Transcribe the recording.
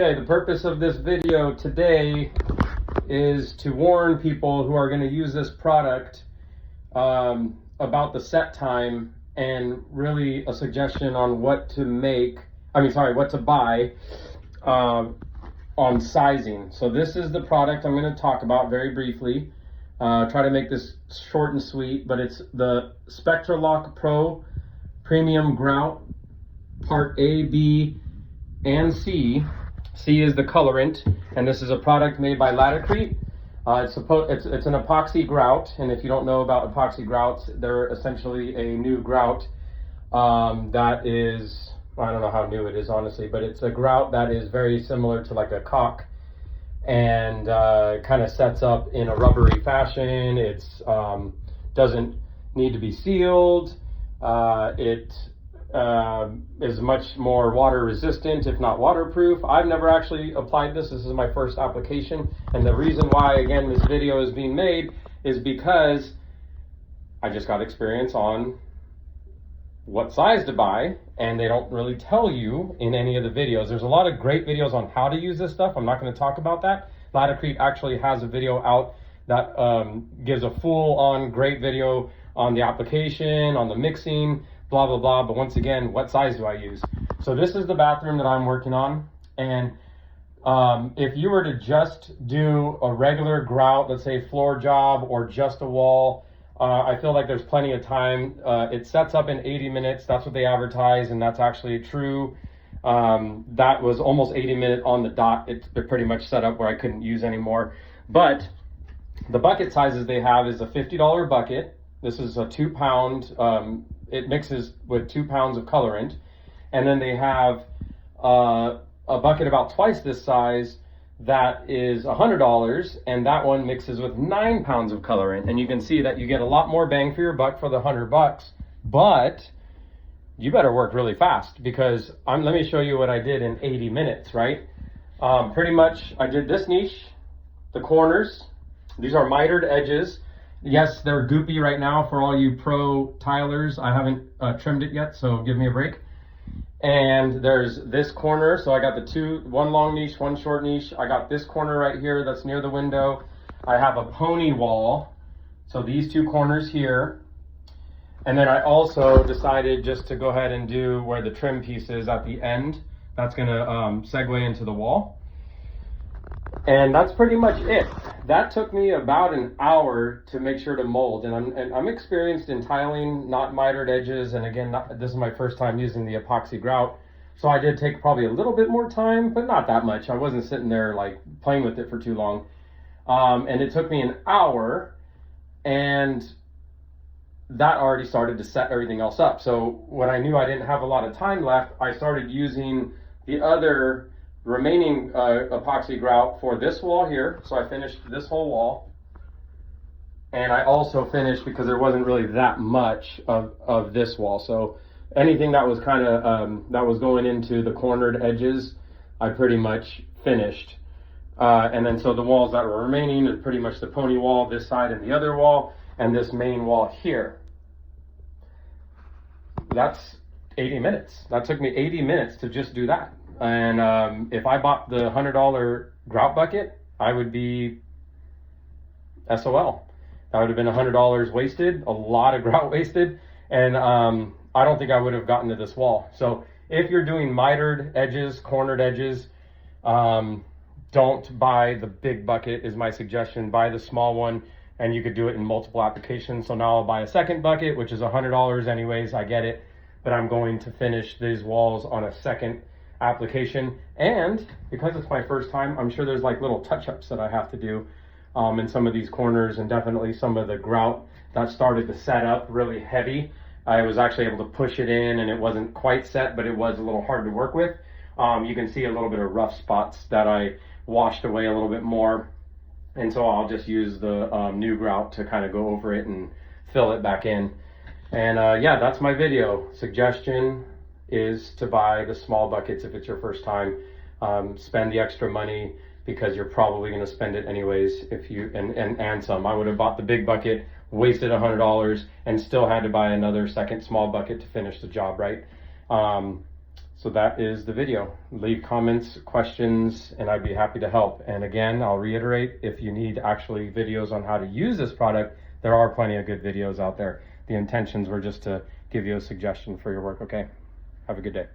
Okay, the purpose of this video today is to warn people who are going to use this product about the set time and really a suggestion on what to what to buy on sizing. So this is the product I'm going to talk about very briefly. Try to make this short and sweet, but it's the Spectralock Pro Premium Grout Part A, B, and C. C is the colorant, and this is a product made by Latikrete. It's an epoxy grout, and if you don't know about epoxy grouts, they're essentially a new grout that is, I don't know how new it is honestly, but it's a grout that is very similar to like a caulk and kind of sets up in a rubbery fashion. It doesn't need to be sealed. It is much more water resistant, if not waterproof. I've never actually applied this. This is my first application, and the reason why, again, this video is being made is because I just got experience on what size to buy, and they don't really tell you in any of the videos. There's a lot of great videos on how to use this stuff. I'm not going to talk about that. Latikrete actually has a video out that gives a full-on great video on the application, on the mixing, blah, blah, blah. But once again, what size do I use? So this is the bathroom that I'm working on. And if you were to just do a regular grout, let's say floor job or just a wall, I feel like there's plenty of time. It sets up in 80 minutes. That's what they advertise, and that's actually true. That was almost 80 minutes on the dot. It pretty much set up where I couldn't use anymore. But the bucket sizes they have is a $50 bucket. This is a 2-pound. It mixes with 2 pounds of colorant. And then they have a bucket about twice this size that is $100, and that one mixes with 9 pounds of colorant. And you can see that you get a lot more bang for your buck for the $100, but you better work really fast, because let me show you what I did in 80 minutes, right? Pretty much I did this niche, the corners. These are mitered edges. Yes, they're goopy right now for all you pro tilers. I haven't trimmed it yet, so give me a break. And there's this corner, so I got one long niche, one short niche. I got this corner right here that's near the window. I have a pony wall, so these 2 corners here. And then I also decided just to go ahead and do where the trim piece is at the end. That's gonna segue into the wall. And that's pretty much it. That took me about an hour to make sure to mold. And I'm experienced in tiling, not mitered edges. And again, this is my first time using the epoxy grout. So I did take probably a little bit more time, but not that much. I wasn't sitting there like playing with it for too long. And it took me an hour, and that already started to set everything else up. So when I knew I didn't have a lot of time left, I started using the other remaining epoxy grout for this wall here. So I finished this whole wall, and I also finished, because there wasn't really that much of this wall, so anything that was kind of that was going into the cornered edges, I pretty much finished. And then so the walls that were remaining is pretty much the pony wall, this side and the other wall, and this main wall here. That's 80 minutes. That took me 80 minutes to just do that. And if I bought the $100 grout bucket, I would be SOL. That would have been $100 wasted, a lot of grout wasted, and I don't think I would have gotten to this wall. So if you're doing mitered edges, cornered edges, don't buy the big bucket is my suggestion. Buy the small one, and you could do it in multiple applications. So now I'll buy a second bucket, which is $100 anyways, I get it, but I'm going to finish these walls on a second application. And because it's my first time, I'm sure there's like little touch-ups that I have to do in some of these corners, and definitely some of the grout that started to set up really heavy. I was actually able to push it in, and it wasn't quite set, but it was a little hard to work with. You can see a little bit of rough spots that I washed away a little bit more, and so I'll just use the new grout to kind of go over it and fill it back in. And yeah, that's my video. Suggestion is to buy the small buckets if it's your first time. Spend the extra money, because you're probably going to spend it anyways if you and some. I would have bought the big bucket, wasted $100, and still had to buy another second small bucket to finish the job, right? So that is the video. Leave comments, questions, and I'd be happy to help. And again, I'll reiterate, if you need actually videos on how to use this product, there are plenty of good videos out there. The intentions were just to give you a suggestion for your work, okay? Have a good day.